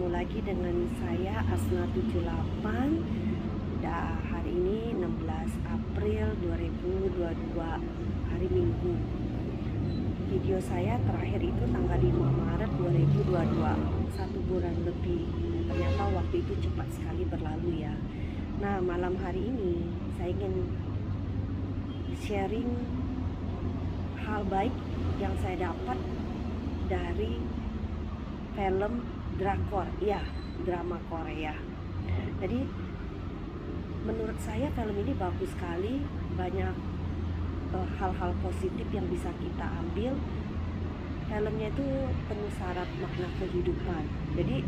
Ketemu lagi dengan saya Asna 78. Hari ini 16 April 2022, hari Minggu. Video saya terakhir itu tanggal 5 Maret 2022, 1 bulan lebih. Ternyata waktu itu cepat sekali berlalu ya. Nah, malam hari ini saya ingin sharing hal baik yang saya dapat dari film drakor, ya, drama Korea. Jadi menurut saya film ini bagus sekali, banyak hal-hal positif yang bisa kita ambil. Filmnya itu penuh syarat makna kehidupan. Jadi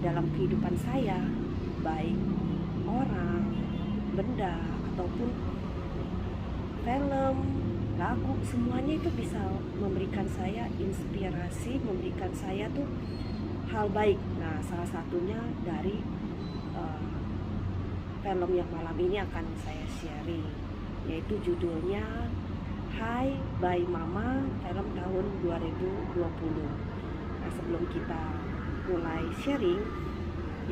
dalam kehidupan saya, baik orang, benda, ataupun film, lagu, semuanya itu bisa memberikan saya inspirasi, memberikan saya tuh hal baik. Nah, salah satunya dari film yang malam ini akan saya sharing, yaitu judulnya Hi Bye Mama, film tahun 2020. Nah, sebelum kita mulai sharing,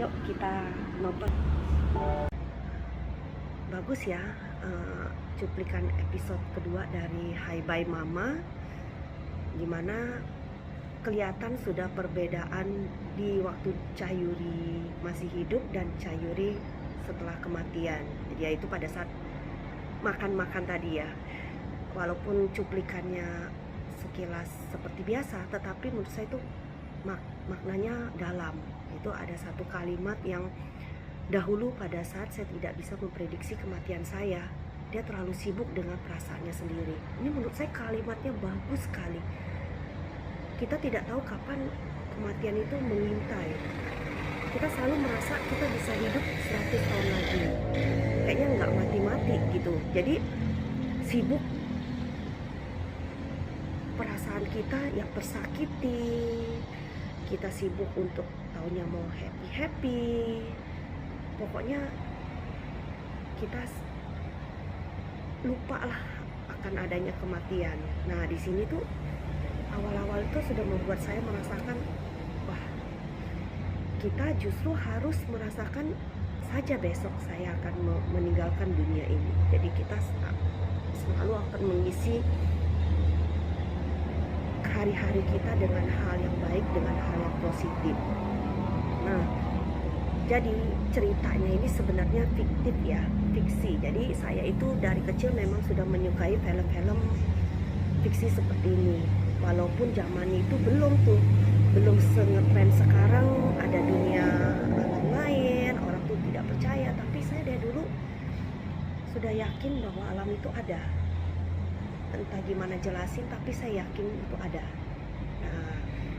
yuk kita nonton. Bagus ya, cuplikan episode kedua dari Hi Bye Mama, dimana kelihatan sudah perbedaan di waktu Chae-yuri masih hidup dan Chae-yuri setelah kematian. Jadi yaitu pada saat makan-makan tadi ya. Walaupun cuplikannya sekilas seperti biasa, tetapi menurut saya itu maknanya dalam. Itu ada satu kalimat yang dahulu pada saat saya tidak bisa memprediksi kematian saya, dia terlalu sibuk dengan perasaannya sendiri. Ini menurut saya kalimatnya bagus sekali. Kita tidak tahu kapan kematian itu mengintai. Kita selalu merasa kita bisa hidup 100 tahun lagi. Kayaknya nggak mati-mati gitu. Jadi sibuk perasaan kita yang tersakiti. Kita sibuk untuk taunya mau happy-happy. Pokoknya kita lupa lah akan adanya kematian. Nah, di sini tuh awal-awal itu sudah membuat saya merasakan, wah, kita justru harus merasakan saja besok saya akan meninggalkan dunia ini. Jadi kita selalu akan mengisi hari-hari kita dengan hal yang baik, dengan hal yang positif. Nah, jadi ceritanya ini sebenarnya fiktif ya, fiksi. Jadi saya itu dari kecil memang sudah menyukai film-film fiksi seperti ini. Walaupun zaman itu belum se-ngetren sekarang, ada dunia alam lain, orang tuh tidak percaya. Tapi saya dari dulu sudah yakin bahwa alam itu ada. Entah gimana jelasin, tapi saya yakin itu ada. Nah,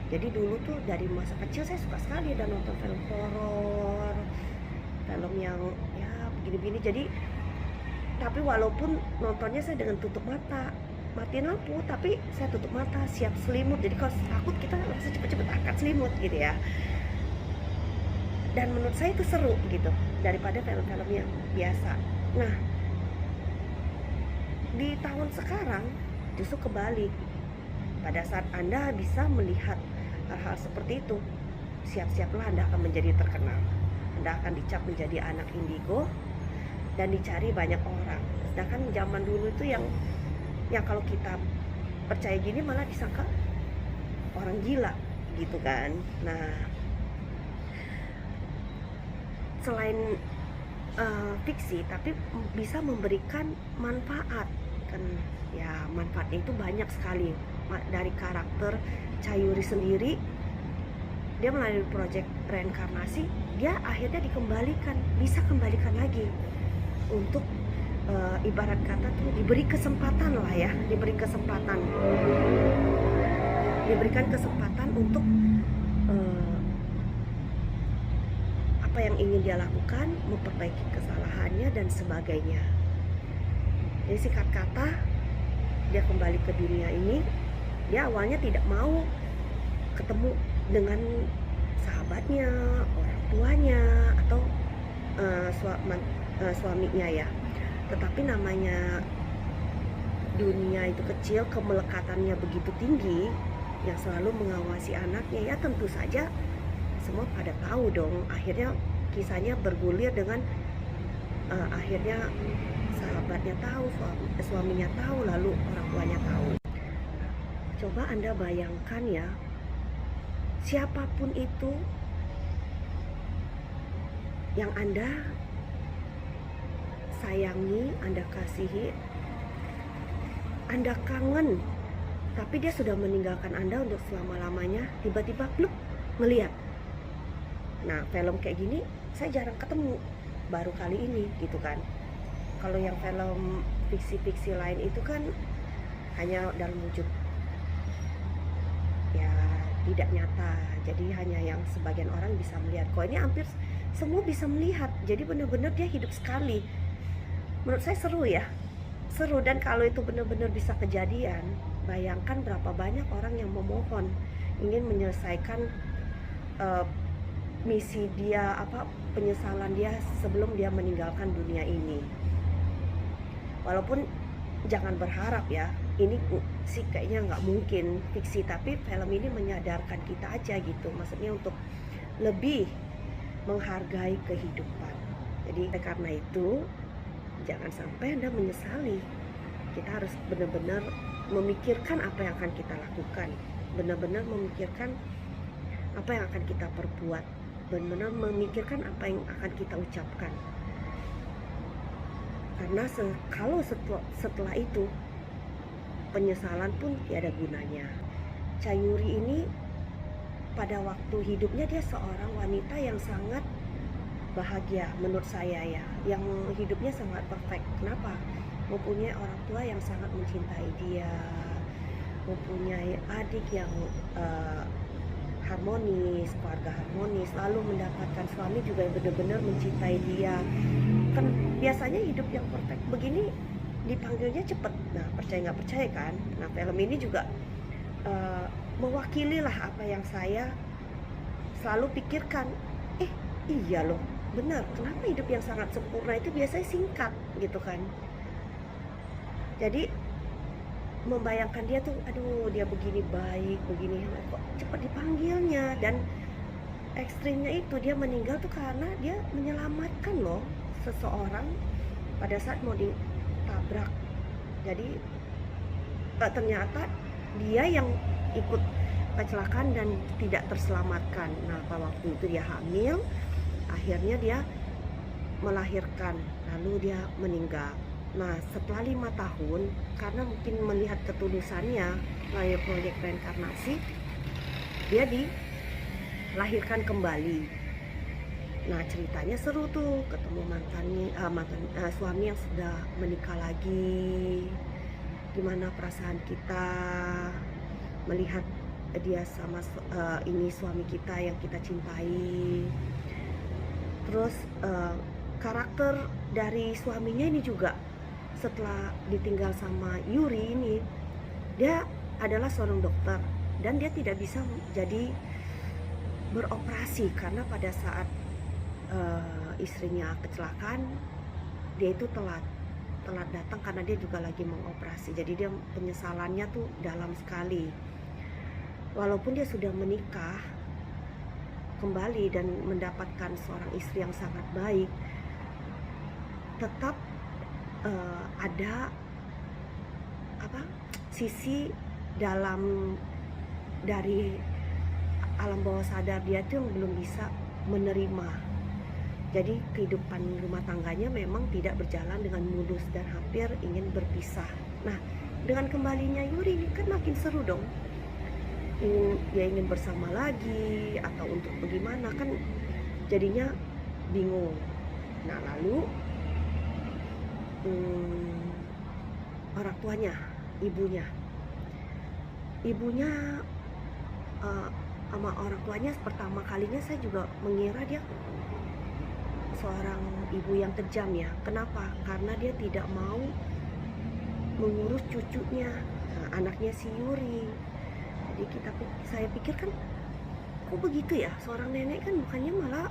jadi dulu tuh dari masa kecil saya suka sekali dan nonton film horor, film yang ya begini-begini. Jadi tapi walaupun nontonnya saya dengan tutup mata, matiin lampu, tapi saya tutup mata, siap selimut. Jadi kalau takut kita langsung cepet-cepet angkat selimut gitu ya. Dan menurut saya itu seru gitu daripada film-film yang biasa. Nah, di tahun sekarang justru kebalik. Pada saat Anda bisa melihat hal-hal seperti itu, siap-siaplah Anda akan menjadi terkenal. Anda akan dicap menjadi anak indigo dan dicari banyak orang. Sedangkan zaman dulu itu yang kalau kita percaya gini malah disangka orang gila gitu kan. Nah, selain fiksi tapi bisa memberikan manfaat kan ya. Manfaatnya itu banyak sekali. Dari karakter Chae-yuri sendiri, dia melalui proyek reinkarnasi, dia akhirnya bisa kembalikan lagi untuk ibarat kata tuh diberi kesempatan lah ya, diberikan kesempatan untuk apa yang ingin dia lakukan, memperbaiki kesalahannya dan sebagainya. Jadi singkat kata, dia kembali ke dunia ini. Dia awalnya tidak mau ketemu dengan sahabatnya, orang tuanya, atau suaminya ya. Tetapi namanya dunia itu kecil, kemelekatannya begitu tinggi, yang selalu mengawasi anaknya, ya tentu saja semua pada tahu dong. Akhirnya kisahnya bergulir dengan akhirnya sahabatnya tahu, suaminya tahu, lalu orang tuanya tahu. Coba Anda bayangkan ya, siapapun itu yang Anda sayangi, Anda kasihi, Anda kangen, tapi dia sudah meninggalkan Anda untuk selama-lamanya, tiba-tiba pluk ngeliat. Nah, film kayak gini saya jarang ketemu, baru kali ini gitu kan. Kalau yang film fiksi-fiksi lain itu kan hanya dalam wujud ya tidak nyata, jadi hanya yang sebagian orang bisa melihat. Kok ini hampir semua bisa melihat, jadi benar-benar dia hidup sekali. Menurut saya seru ya, seru. Dan kalau itu benar-benar bisa kejadian, bayangkan berapa banyak orang yang memohon ingin menyelesaikan misi dia, penyesalan dia sebelum dia meninggalkan dunia ini. Walaupun jangan berharap ya, ini sih kayaknya nggak mungkin fiksi, tapi film ini menyadarkan kita aja gitu, maksudnya untuk lebih menghargai kehidupan. Jadi karena itu jangan sampai Anda menyesali. Kita harus benar-benar memikirkan apa yang akan kita lakukan, benar-benar memikirkan apa yang akan kita perbuat, benar-benar memikirkan apa yang akan kita ucapkan. Karena kalau setelah itu penyesalan pun tiada gunanya. Chayuri ini pada waktu hidupnya dia seorang wanita yang sangat bahagia menurut saya ya, yang hidupnya sangat perfect. Kenapa? Mempunyai orang tua yang sangat mencintai dia, mempunyai adik yang harmonis, keluarga harmonis, lalu mendapatkan suami juga yang benar-benar mencintai dia. Kan biasanya hidup yang perfect begini dipanggilnya cepet. Nah, percaya nggak percaya kan? Nah, film ini juga mewakili lah apa yang saya selalu pikirkan. Iya loh, benar. Kenapa hidup yang sangat sempurna itu biasanya singkat gitu kan? Jadi membayangkan dia tuh, aduh dia begini baik, begini, kok cepat dipanggilnya. Dan ekstrimnya itu dia meninggal tuh karena dia menyelamatkan loh seseorang pada saat mau ditabrak. Jadi ternyata dia yang ikut kecelakaan dan tidak terselamatkan. Nah, pada waktu itu dia hamil, akhirnya dia melahirkan, lalu dia meninggal. Nah, setelah 5 tahun, karena mungkin melihat ketulusannya melalui proyek reinkarnasi, dia dilahirkan kembali. Nah, ceritanya seru tuh, ketemu mantan suami yang sudah menikah lagi. Gimana perasaan kita melihat dia sama ini suami kita yang kita cintai. Terus karakter dari suaminya ini juga setelah ditinggal sama Yuri ini, dia adalah seorang dokter dan dia tidak bisa jadi beroperasi karena pada saat istrinya kecelakaan dia itu telat datang karena dia juga lagi mengoperasi. Jadi dia penyesalannya tuh dalam sekali. Walaupun dia sudah menikah kembali dan mendapatkan seorang istri yang sangat baik, tetap ada sisi dari alam bawah sadar dia tuh yang belum bisa menerima. Jadi kehidupan rumah tangganya memang tidak berjalan dengan mulus dan hampir ingin berpisah. Nah, dengan kembalinya Yuri ini kan makin seru dong. Dia ingin bersama lagi atau untuk bagaimana, kan jadinya bingung. Nah, lalu orang tuanya, ibunya sama orang tuanya pertama kalinya saya juga mengira dia seorang ibu yang kejam ya. Kenapa? Karena dia tidak mau mengurus cucunya, anaknya si Yuri. Jadi saya pikir kan, kok begitu ya, seorang nenek kan bukannya malah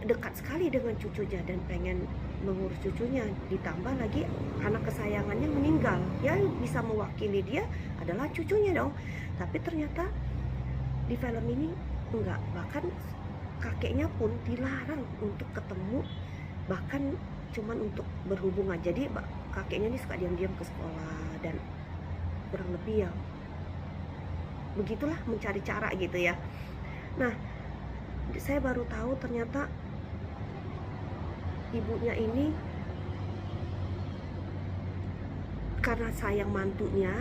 dekat sekali dengan cucunya dan pengen mengurus cucunya, ditambah lagi anak kesayangannya meninggal, ya bisa mewakili dia adalah cucunya dong. Tapi ternyata di film ini enggak, bahkan kakeknya pun dilarang untuk ketemu, bahkan cuman untuk berhubungan. Jadi kakeknya ini suka diam-diam ke sekolah, dan kurang lebih ya begitulah, mencari cara gitu ya. Nah, saya baru tahu ternyata ibunya ini karena sayang mantunya,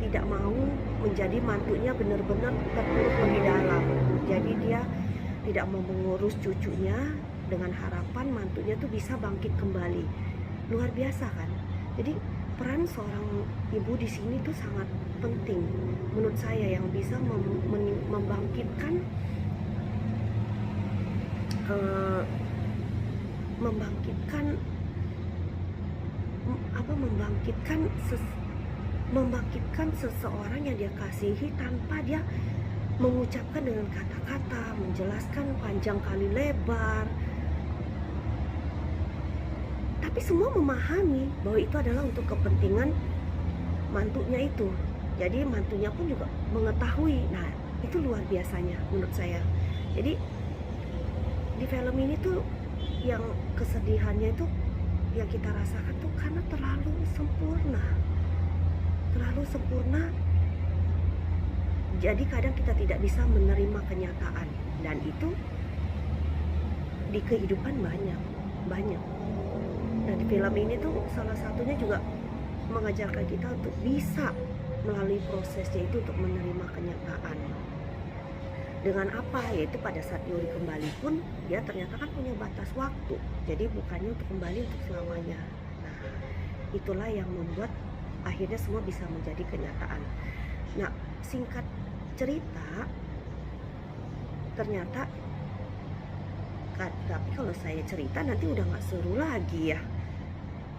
tidak mau menjadi mantunya benar-benar terpuruk lebih dalam. Jadi dia tidak mau mengurus cucunya dengan harapan mantunya tuh bisa bangkit kembali. Luar biasa kan? Jadi peran seorang ibu di sini tuh sangat penting menurut saya, yang bisa membangkitkan membangkitkan seseorang yang dia kasihi tanpa dia mengucapkan dengan kata-kata, menjelaskan panjang kali lebar, tapi semua memahami bahwa itu adalah untuk kepentingan mantunya itu. Jadi mantunya pun juga mengetahui. Nah, itu luar biasanya menurut saya. Jadi di film ini tuh yang kesedihannya itu yang kita rasakan tuh karena terlalu sempurna. Jadi kadang kita tidak bisa menerima kenyataan, dan itu di kehidupan banyak. Nah, di film ini tuh salah satunya juga mengajarkan kita untuk bisa melalui prosesnya itu untuk menerima kenyataan. Dengan apa? Yaitu pada saat Yuri kembali pun dia ternyata kan punya batas waktu. Jadi bukannya untuk kembali untuk selamanya. Nah, itulah yang membuat akhirnya semua bisa menjadi kenyataan. Nah, singkat cerita, ternyata tapi kalau saya cerita nanti udah gak seru lagi ya.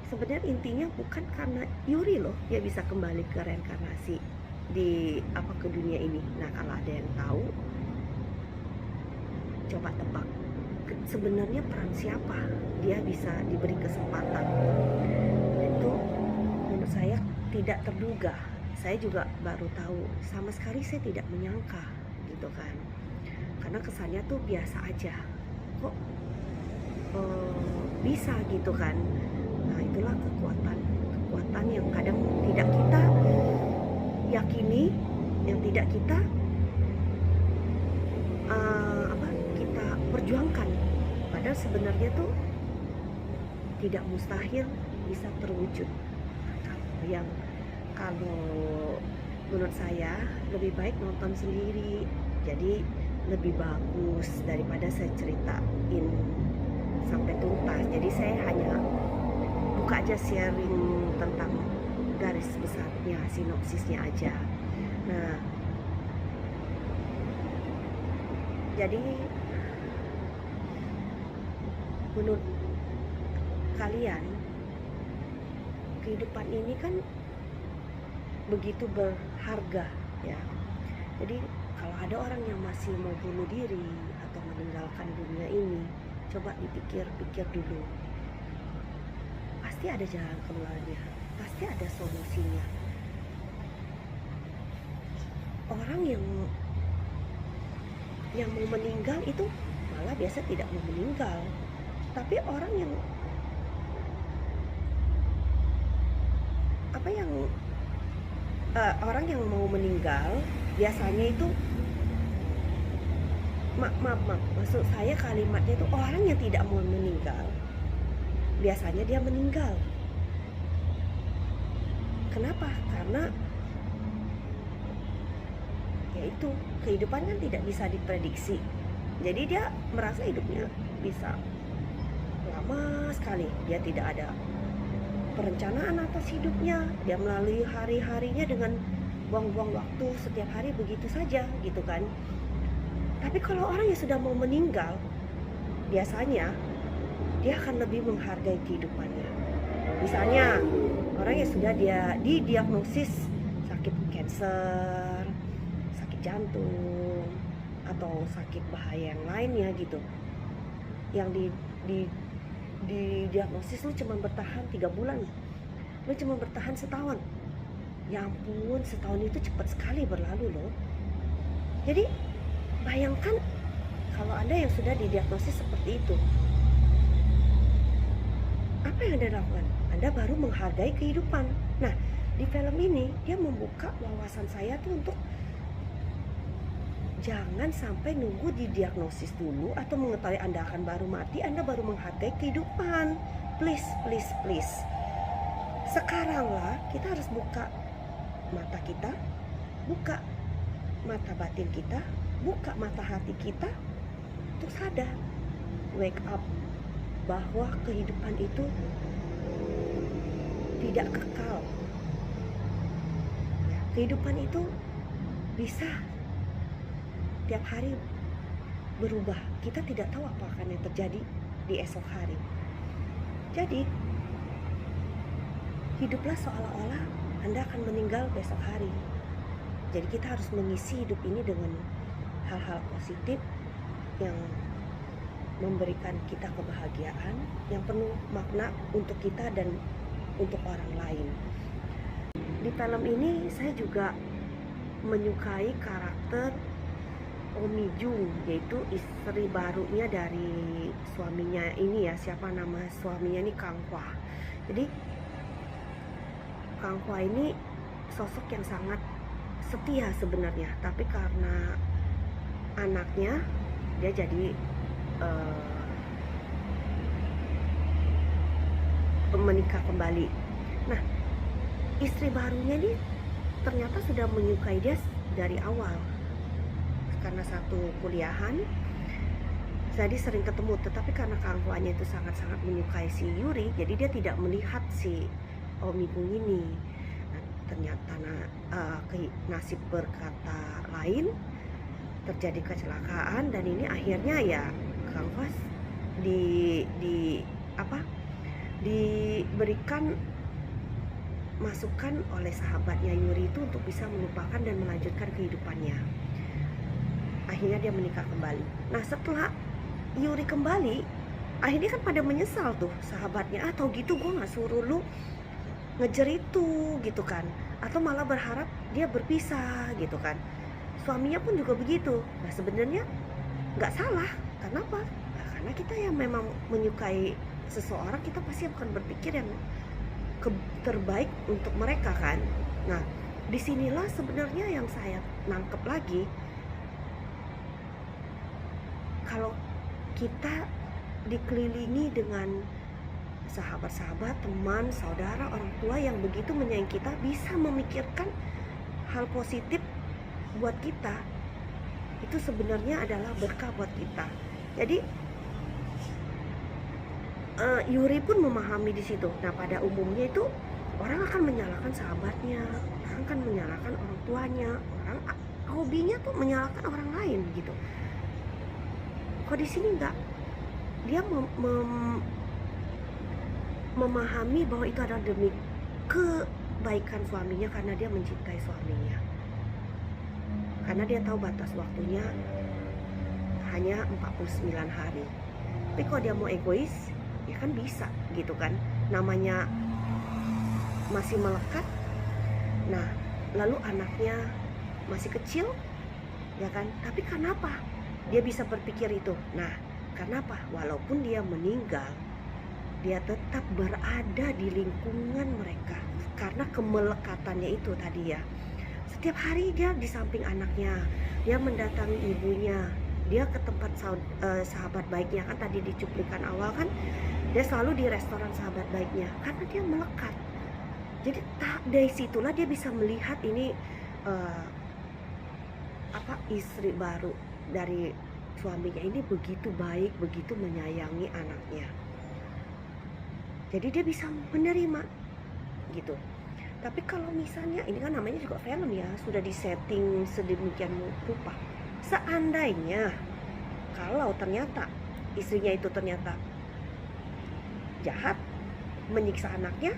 Sebenarnya intinya bukan karena Yuri loh dia bisa kembali ke reinkarnasi ke dunia ini. Nah, kalau ada yang tahu, coba tebak sebenarnya peran siapa dia bisa diberi kesempatan. Itu menurut saya tidak terduga. Saya juga baru tahu, sama sekali saya tidak menyangka gitu kan, karena kesannya tuh biasa aja, kok bisa gitu kan. Nah, itulah kekuatan yang kadang tidak kita yakini, yang tidak kita kita perjuangkan, padahal sebenarnya tuh tidak mustahil bisa terwujud. Kalau menurut saya lebih baik nonton sendiri, jadi lebih bagus daripada saya ceritain sampai tuntas. Jadi saya hanya buka aja sharing tentang garis besarnya, sinopsisnya aja. Nah, jadi menurut kalian kehidupan ini kan begitu berharga ya. Jadi kalau ada orang yang masih mau bunuh diri atau meninggalkan dunia ini, coba dipikir-pikir dulu. Pasti ada jalan keluarnya, pasti ada solusinya. Orang yang mau meninggal itu malah biasa tidak mau meninggal, tapi orang yang orang yang mau meninggal biasanya itu maksud saya kalimatnya itu orang yang tidak mau meninggal biasanya dia meninggal. Kenapa? Karena yaitu kehidupan kan tidak bisa diprediksi. Jadi dia merasa hidupnya bisa lama sekali, dia tidak ada perencanaan atas hidupnya, dia melalui hari-harinya dengan buang-buang waktu setiap hari begitu saja gitu kan. Tapi kalau orang yang sudah mau meninggal, biasanya dia akan lebih menghargai kehidupannya. Misalnya orang yang sudah dia didiagnosis sakit kanker, sakit jantung, atau sakit bahaya yang lainnya gitu, yang didiagnosis lu cuma bertahan 3 bulan, lu cuma bertahan setahun. Ya ampun, setahun itu cepat sekali berlalu loh. Jadi Bayangkan kalau Anda yang sudah didiagnosis seperti itu, apa yang Anda lakukan? Anda baru menghargai kehidupan. Nah, di film ini dia membuka wawasan saya tuh untuk jangan sampai nunggu didiagnosis dulu atau mengetahui Anda akan baru mati, Anda baru menghargai kehidupan. Please, please, please. Sekaranglah kita harus buka mata kita, buka mata batin kita, buka mata hati kita untuk sadar, wake up, bahwa kehidupan itu tidak kekal. Kehidupan itu bisa tiap hari berubah. Kita tidak tahu apa akan yang terjadi di esok hari. Jadi hiduplah seolah-olah Anda akan meninggal besok hari. Jadi kita harus mengisi hidup ini dengan hal-hal positif yang memberikan kita kebahagiaan, yang penuh makna untuk kita dan untuk orang lain. Di film ini saya juga menyukai karakter Omi Jung, yaitu istri barunya dari suaminya ini ya, siapa nama suaminya ini, Kang Hwa. Jadi Kang Hwa ini sosok yang sangat setia sebenarnya, tapi karena anaknya dia jadi menikah kembali. Nah, istri barunya ini ternyata sudah menyukai dia dari awal. Karena satu kuliahan, jadi sering ketemu, tetapi karena Kang Hwa-nya itu sangat-sangat menyukai si Yuri, jadi dia tidak melihat si Omi Jung ini. Nah, ternyata nasib berkata lain, terjadi kecelakaan, dan ini akhirnya ya Kang Hwa diberikan masukan oleh sahabatnya Yuri itu untuk bisa melupakan dan melanjutkan kehidupannya. Akhirnya dia menikah kembali. Nah, setelah Yuri kembali, akhirnya kan pada menyesal tuh sahabatnya, atau gitu gue gak suruh lu ngejar itu gitu kan, atau malah berharap dia berpisah gitu kan. Suaminya pun juga begitu. Nah, sebenarnya nggak salah. Kenapa? Nah, karena kita yang memang menyukai seseorang, kita pasti akan berpikir yang terbaik untuk mereka kan. Nah, disinilah sebenarnya yang saya nangkep lagi, kalau kita dikelilingi dengan sahabat-sahabat, teman, saudara, orang tua yang begitu menyayangi kita, bisa memikirkan hal positif buat kita, itu sebenarnya adalah berkah buat kita. Jadi Yuri pun memahami di situ. Nah, pada umumnya itu orang akan menyalahkan sahabatnya, orang akan menyalahkan orang tuanya, orang hobinya tuh menyalahkan orang lain gitu. Kok di sini enggak? Dia memahami bahwa itu adalah demi kebaikan suaminya, karena dia mencintai suaminya. Karena dia tahu batas waktunya hanya 49 hari. Tapi kalau dia mau egois, ya kan bisa gitu kan. Namanya masih melekat. Nah, lalu anaknya masih kecil, ya kan. Tapi kenapa dia bisa berpikir itu? Nah, kenapa? Walaupun dia meninggal, dia tetap berada di lingkungan mereka karena kemelekatannya itu tadi ya. Setiap hari dia di samping anaknya, dia mendatangi ibunya, dia ke tempat sahabat baiknya, kan tadi di cuplikan awal kan dia selalu di restoran sahabat baiknya karena dia melekat. Jadi dari situlah dia bisa melihat ini istri baru dari suaminya ini begitu baik, begitu menyayangi anaknya. Jadi dia bisa menerima gitu. Tapi kalau misalnya, ini kan namanya juga film ya, sudah disetting sedemikian rupa. Seandainya kalau ternyata istrinya itu ternyata jahat, menyiksa anaknya,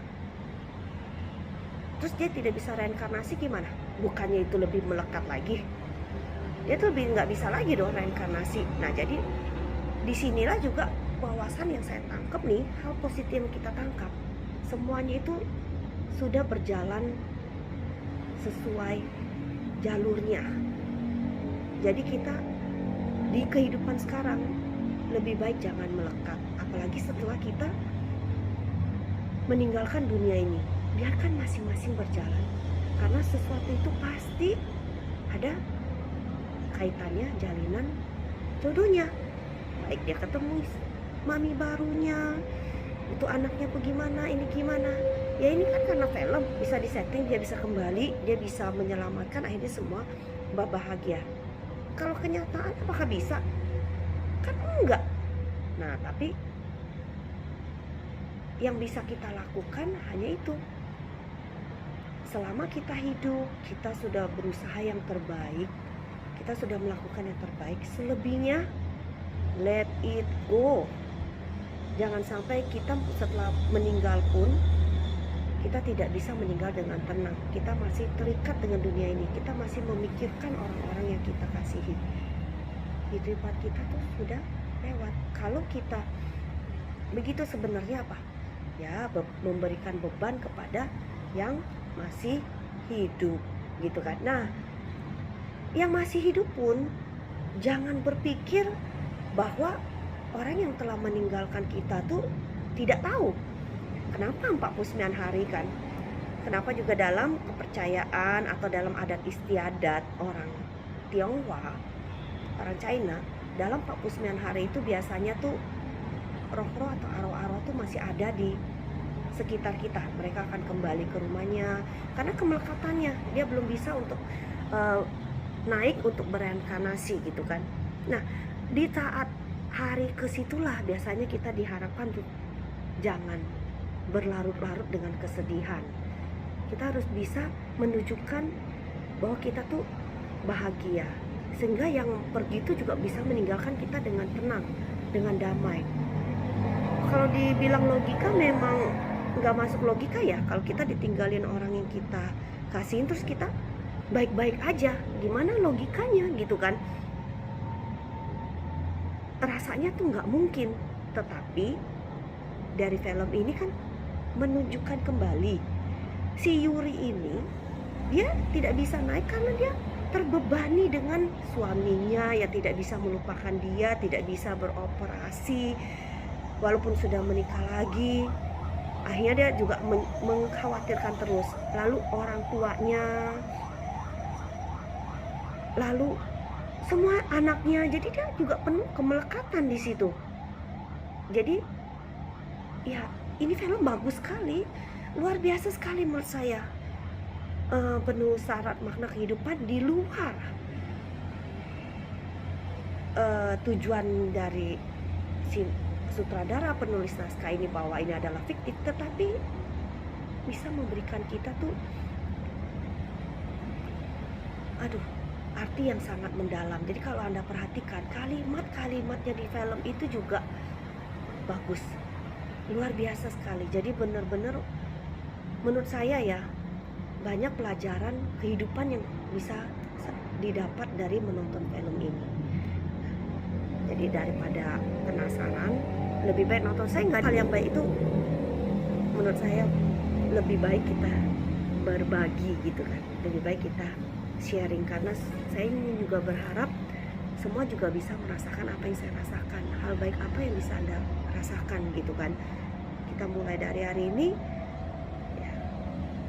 terus dia tidak bisa reinkarnasi, gimana? Bukannya itu lebih melekat lagi? Dia tuh lebih nggak bisa lagi dong reinkarnasi. Nah, jadi disinilah juga wawasan yang saya tangkap nih, hal positif yang kita tangkap. Semuanya itu sudah berjalan sesuai jalurnya. Jadi kita di kehidupan sekarang lebih baik jangan melekat, apalagi setelah kita meninggalkan dunia ini. Biarkan masing-masing berjalan, karena sesuatu itu pasti ada kaitannya, jalinan jodohnya. Baik dia ketemu mami barunya, itu anaknya bagaimana, ini gimana. Ya ini kan karena film bisa disetting, dia bisa kembali, dia bisa menyelamatkan, akhirnya semua bahagia. Kalau kenyataan apakah bisa? Kan enggak. Nah tapi yang bisa kita lakukan hanya itu. Selama kita hidup, kita sudah berusaha yang terbaik, kita sudah melakukan yang terbaik. Selebihnya let it go. Jangan sampai kita setelah meninggal pun kita tidak bisa meninggal dengan tenang. Kita masih terikat dengan dunia ini. Kita masih memikirkan orang-orang yang kita kasihi. Kehidupan kita tuh sudah lewat. Kalau kita begitu sebenarnya apa? Ya memberikan beban kepada yang masih hidup gitu kan. Nah yang masih hidup pun jangan berpikir bahwa orang yang telah meninggalkan kita tuh tidak tahu kenapa 49 hari kan. Kenapa juga dalam kepercayaan atau dalam adat istiadat orang Tionghoa, orang China, dalam 49 hari itu biasanya tuh roh-roh atau arwah-arwah tuh masih ada di sekitar kita. Mereka akan kembali ke rumahnya karena kemelekatannya, dia belum bisa untuk naik untuk bereinkarnasi gitu kan. Nah di saat hari kesitulah biasanya kita diharapkan untuk jangan berlarut-larut dengan kesedihan. Kita harus bisa menunjukkan bahwa kita tuh bahagia, sehingga yang pergi itu juga bisa meninggalkan kita dengan tenang, dengan damai. Kalau dibilang logika memang nggak masuk logika ya. Kalau kita ditinggalin orang yang kita kasihin terus kita baik-baik aja, gimana logikanya gitu kan. Rasanya tuh nggak mungkin. Tetapi dari film ini kan menunjukkan kembali si Yuri ini dia tidak bisa naik karena dia terbebani dengan suaminya yang tidak bisa melupakan dia, tidak bisa beroperasi walaupun sudah menikah lagi. Akhirnya dia juga mengkhawatirkan terus, lalu orang tuanya, lalu semua anaknya. Jadi dia juga penuh kemelekatan di situ. Jadi ya ini film bagus sekali, luar biasa sekali menurut saya. Penuh syarat makna kehidupan di luar tujuan dari si sutradara penulis naskah ini bahwa ini adalah fiktif, tetapi bisa memberikan kita tuh arti yang sangat mendalam. Jadi kalau Anda perhatikan kalimat-kalimatnya di film itu juga bagus, luar biasa sekali. Jadi benar-benar menurut saya ya banyak pelajaran kehidupan yang bisa didapat dari menonton film ini. Jadi daripada penasaran, lebih baik nonton. Saya nggak hal yang baik itu, menurut saya lebih baik kita berbagi gitu kan, lebih baik kita sharing, karena saya ingin juga berharap semua juga bisa merasakan apa yang saya rasakan, hal baik apa yang bisa Anda rasakan gitu kan. Kita mulai dari hari ini ya,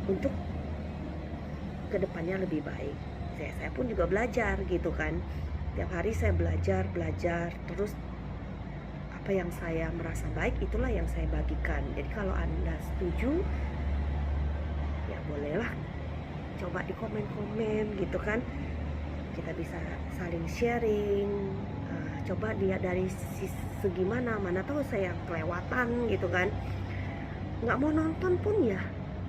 untuk kedepannya lebih baik. Saya pun juga belajar gitu kan, tiap hari saya belajar terus. Apa yang saya merasa baik itulah yang saya bagikan. Jadi kalau Anda setuju ya bolehlah coba di komen-komen gitu kan, kita bisa saling sharing. Coba lihat dari segi mana tahu saya kelewatan gitu kan. Nggak mau nonton pun ya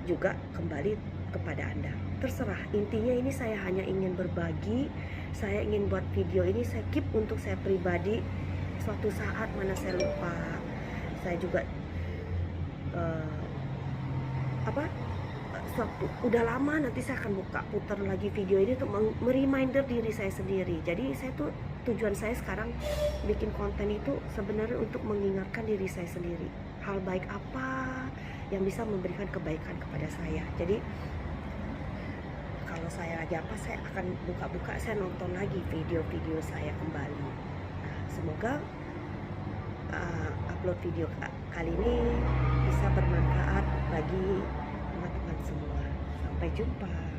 juga kembali kepada Anda, terserah. Intinya ini saya hanya ingin berbagi, saya ingin buat video ini, saya keep untuk saya pribadi. Suatu saat mana saya lupa, saya juga udah lama nanti saya akan putar lagi video ini untuk mereminder diri saya sendiri. Jadi saya tuh tujuan saya sekarang bikin konten itu sebenarnya untuk mengingatkan diri saya sendiri, hal baik apa yang bisa memberikan kebaikan kepada saya. Jadi kalau saya lagi apa, saya akan buka-buka, saya nonton lagi video-video saya kembali. semoga upload video kali ini bisa bermanfaat bagi teman-teman semua. Sampai jumpa.